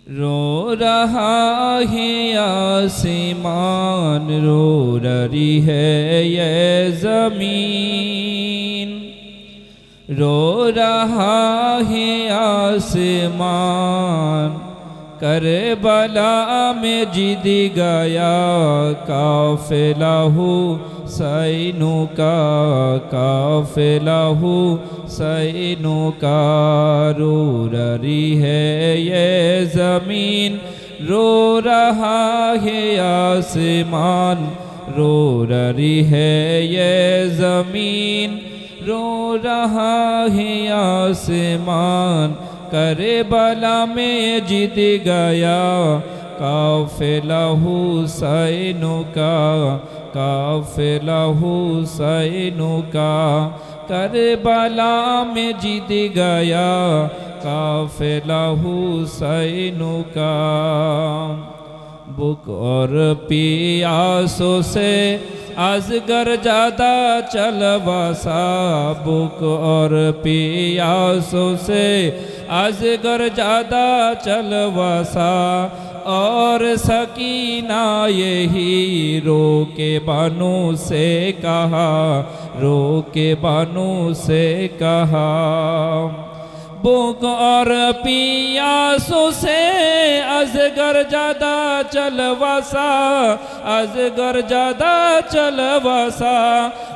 रो रहा है आसमान, रो रही है ये ज़मीन। रो रहा है आसमान, करबला में जिद गया काफिला हुसैनों का, काफिला हुसैनों का। रो रही है ये ज़मीन, रो रहा है आसमान, रो रही है ये ज़मीन, रो रहा है आसमान। करबला में जिद गया काफिला हुसैनों का, काफिला हुसैनों का। करबला में जिद गया काफिला हुसैनों का। भूख और प्यासों से अजगर ज़्यादा चलबसा, भूख और प्यासों से अजगर ज़्यादा चलबसा। और सकीना यही रो के बानों से कहा, रो के बानों से कहा। भूख और प्यासों से अजगर ज़्यादा चलबसा, अजगर ज़्यादा चलबसा।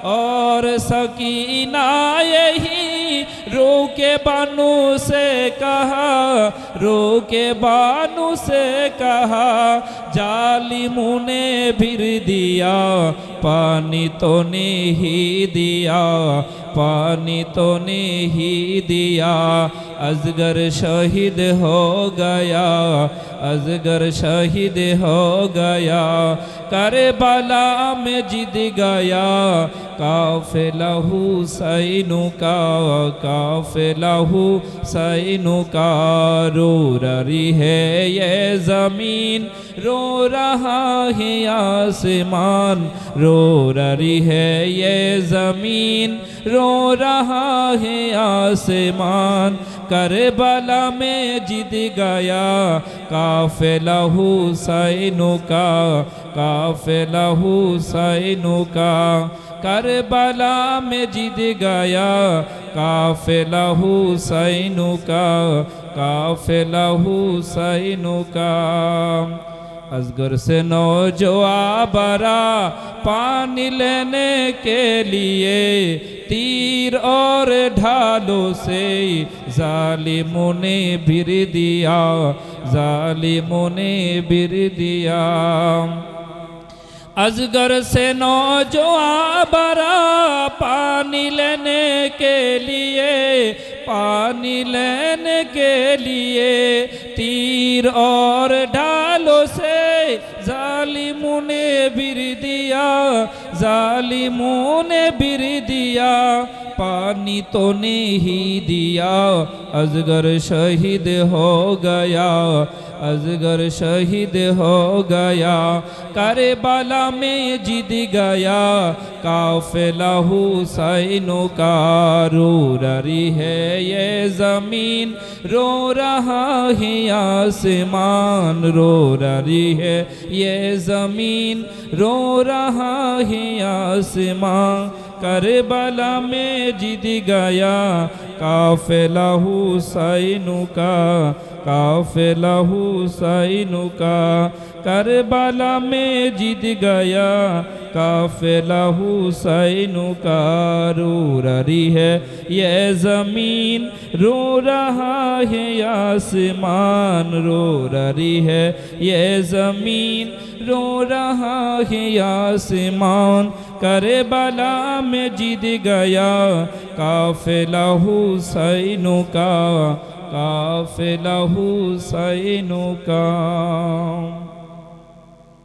और सकीना यही रो के बानू से कहा, रो के बानू से कहा। जालिमों ने फिर दिया पानी तो नहीं दिया, पानी तो नहीं दिया। अजगर शहीद हो गया, अजगर शहीद हो गया। करबला में जिद गया काफिला हुसैनों का, काफिला हुसैनों का। रो रही है ये ज़मीन, रो रहा है आसमान, रो रही है ये ज़मीन, रो रहा है आसमान। करबला में जिद गया काफिला हुसैनों का, काफिला हुसैनों का। करबला में जिद गया काफिला हुसैनों का, काफिला हुसैनों का। असगर से नौजवान बरा पानी लेने के लिए, तीर और ढालों से जालिमों ने भिर दिया, जालिमों ने भिर दिया। अजगर से नौजवान बरा पानी लेने के लिए, पानी लेने के लिए। तीर और ढालों से जालिमों ने भिर दिया, जालिमों ने भिर दिया। पानी तो नहीं दिया, अजगर शहीद हो गया, अजगर शहीद हो गया। करबला में जिद गया काफिला हुसैनों का। रो रही है ये ज़मीन, रो रहा है आसमान, रो रही है ये ज़मीन, रो रहा है आसमान। करबला में जिद गया काफिला हुसैनों का, काफिला हुसैनों का। करबला में जिद गया काफिला हुसैनों का। रो रही है ये ज़मीन, रो रहा है आसमान, रो रही है ये ज़मीन, रो रहा है आसमान। करबला में जिद गया काफिला हुसैनों का, काफिला हुसैनों का।